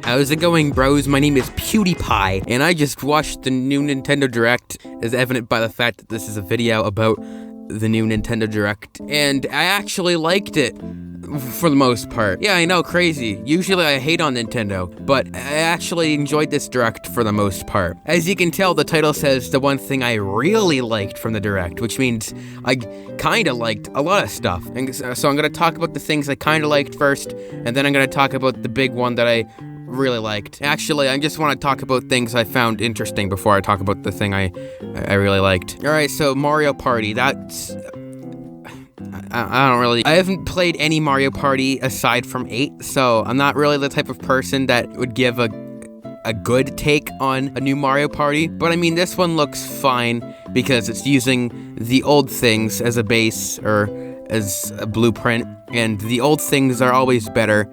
How's it going, bros? My name is PewDiePie, and I just watched the new Nintendo Direct, as evident by the fact that this is a video about the new Nintendo Direct, and I actually liked it, for the most part. Yeah, I know, crazy. Usually I hate on Nintendo, but I actually enjoyed this Direct for the most part. As you can tell, the title says the one thing I really liked from the Direct, which means I kinda liked a lot of stuff. And so I'm gonna talk about the things I kinda liked first, and then I'm gonna talk about the big one that I really liked. Actually, I just want to talk about things I found interesting before I talk about the thing I really liked. Alright, so Mario Party, that's... I haven't played any Mario Party aside from 8, so I'm not really the type of person that would give a good take on a new Mario Party, but I mean, this one looks fine because it's using the old things as a base, or as a blueprint, and the old things are always better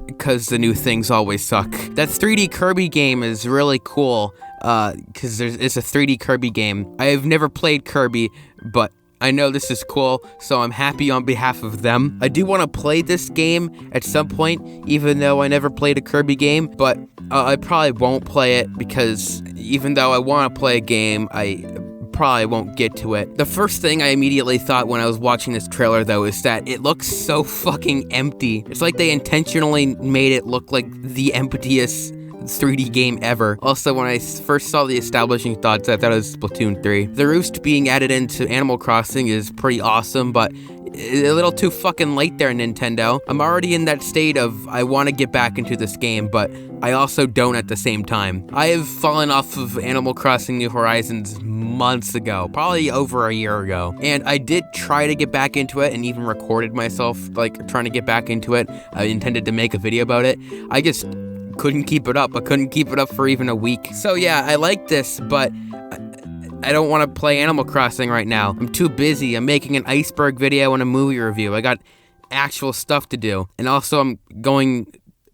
because the new things always suck. That 3D Kirby game is really cool, because it's a 3D Kirby game. I have never played Kirby, but I know this is cool, so I'm happy on behalf of them. I do want to play this game at some point, even though I never played a Kirby game, but I probably won't play it because even though I want to play a game, I probably won't get to it. The first thing I immediately thought when I was watching this trailer, though, is that it looks so fucking empty. It's like they intentionally made it look like the emptiest 3D game ever. Also, when I first saw the establishing thoughts, I thought it was Splatoon 3. The roost being added into Animal Crossing is pretty awesome, but a little too fucking late there, Nintendo. I'm already in that state of I want to get back into this game, but I also don't at the same time. I have fallen off of Animal Crossing New Horizons months ago, probably over a year ago, and I did try to get back into it and even recorded myself like trying to get back into it. I intended to make a video about it. I just couldn't keep it up. I couldn't keep it up for even a week. So yeah, I like this, but I don't want to play Animal Crossing right now. I'm too busy. I'm making an iceberg video and a movie review. I got actual stuff to do. And also I'm going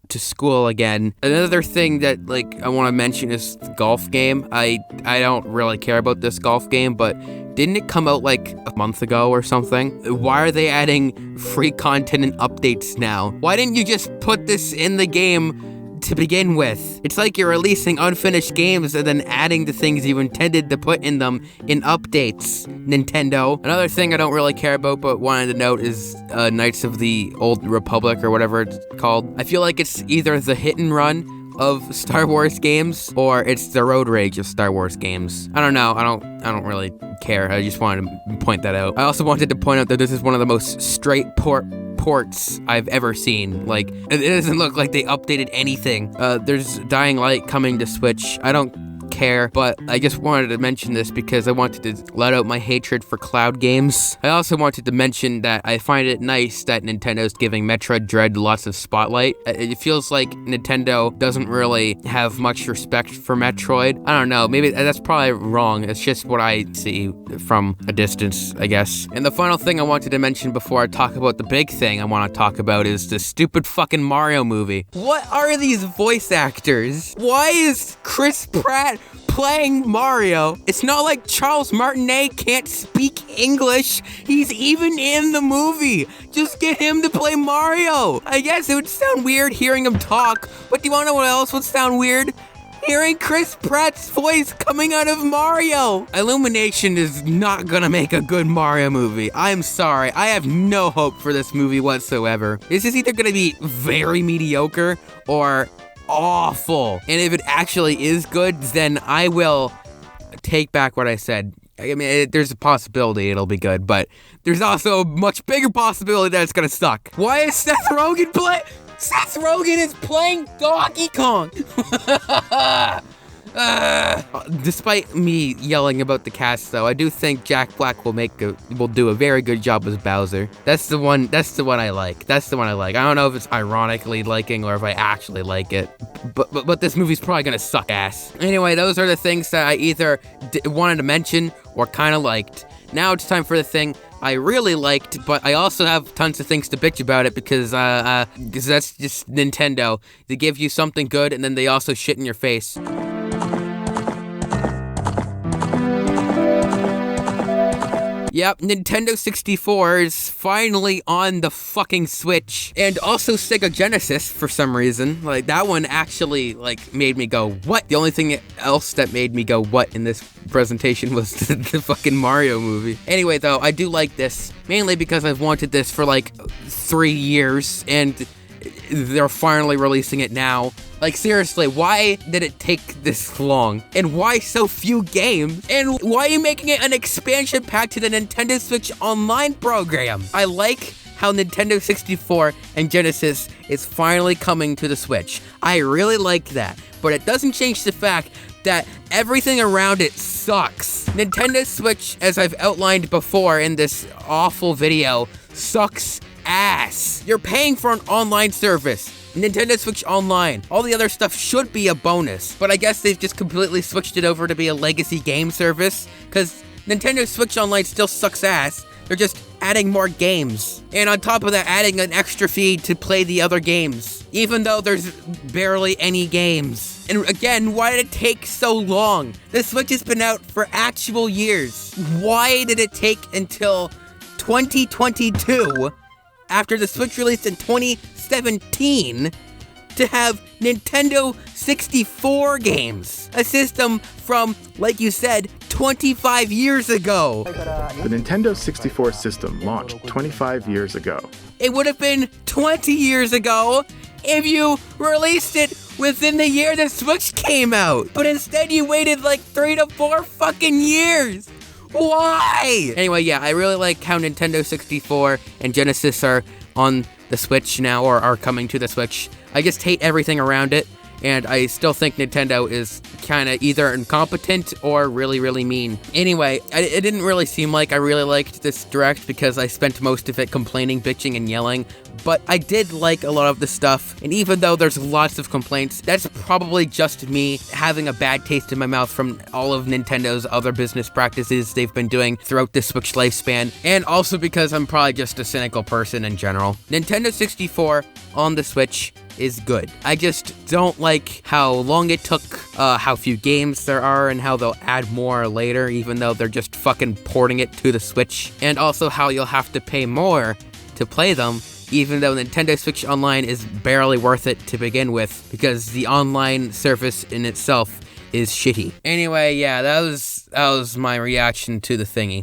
to school again. Another thing that I want to mention is the golf game. I don't really care about this golf game, but didn't it come out like a month ago or something? Why are they adding free content and updates now? Why didn't you just put this in the game to begin with? It's like you're releasing unfinished games and then adding the things you intended to put in them in updates, Nintendo. Another thing I don't really care about but wanted to note is Knights of the Old Republic, or whatever it's called. I feel like it's either the hit and run of Star Wars games or it's the road rage of Star Wars games. I don't know. I don't really care. I just wanted to point that out. I also wanted to point out that this is one of the most straight ports I've ever seen. Like, it doesn't look like they updated anything. There's Dying Light coming to Switch. I don't care, but I just wanted to mention this because I wanted to let out my hatred for cloud games. I also wanted to mention that I find it nice that Nintendo's giving Metroid Dread lots of spotlight. It feels like Nintendo doesn't really have much respect for Metroid. I don't know, maybe that's probably wrong. It's just what I see from a distance, I guess. And the final thing I wanted to mention before I talk about the big thing I want to talk about is the stupid fucking Mario movie. What are these voice actors? Why is Chris Pratt playing Mario? It's not like Charles Martinet can't speak English. He's even in the movie. Just get him to play Mario. I guess it would sound weird hearing him talk, but do you want to know what else would sound weird? Hearing Chris Pratt's voice coming out of Mario. Illumination is not gonna make a good Mario movie. I'm sorry. I have no hope for this movie whatsoever. This is either gonna be very mediocre or awful. And if it actually is good, then I will take back what I said. I mean, there's a possibility it'll be good, but there's also a much bigger possibility that it's gonna suck. Why is Seth Rogen Seth Rogen is playing Donkey Kong! Despite me yelling about the cast, though, I do think Jack Black will do a very good job as Bowser. That's the one I like. That's the one I like. I don't know if it's ironically liking or if I actually like it, but this movie's probably gonna suck ass. Anyway, those are the things that I either wanted to mention or kind of liked. Now it's time for the thing I really liked, but I also have tons of things to bitch about it because that's just Nintendo. They give you something good and then they also shit in your face. Yep, Nintendo 64 is finally on the fucking Switch. And also Sega Genesis for some reason. Like, that one actually, like, made me go, what? The only thing else that made me go, what in this presentation was the fucking Mario movie. Anyway, though, I do like this, mainly because I've wanted this for, like, 3 years, and they're finally releasing it now. Like, seriously, why did it take this long? And why so few games? And why are you making it an expansion pack to the Nintendo Switch Online program? I like how Nintendo 64 and Genesis is finally coming to the Switch. I really like that. But it doesn't change the fact that everything around it sucks. Nintendo Switch, as I've outlined before in this awful video, sucks ass. You're paying for an online service. Nintendo Switch Online. All the other stuff should be a bonus, but I guess they've just completely switched it over to be a legacy game service, because Nintendo Switch Online still sucks ass. They're just adding more games. And on top of that, adding an extra fee to play the other games, even though there's barely any games. And again, why did it take so long? The Switch has been out for actual years. Why did it take until 2022, after the Switch released in 2017, to have Nintendo 64 games? A system from, like you said, 25 years ago. The Nintendo 64 system launched 25 years ago. It would have been 20 years ago if you released it within the year the Switch came out. But instead you waited like 3 to 4 fucking years. Why? Anyway, yeah, I really like how Nintendo 64 and Genesis are on the Switch now, or are coming to the Switch. I just hate everything around it, and I still think Nintendo is kind of either incompetent or really, really mean. Anyway, it didn't really seem like I really liked this Direct because I spent most of it complaining, bitching, and yelling, but I did like a lot of the stuff, and even though there's lots of complaints, that's probably just me having a bad taste in my mouth from all of Nintendo's other business practices they've been doing throughout the Switch lifespan, and also because I'm probably just a cynical person in general. Nintendo 64 on the Switch is good. I just don't like how long it took, how few games there are, and how they'll add more later, even though they're just fucking porting it to the Switch, and also how you'll have to pay more to play them, even though Nintendo Switch Online is barely worth it to begin with, because the online service in itself is shitty. Anyway, yeah, that was my reaction to the thingy.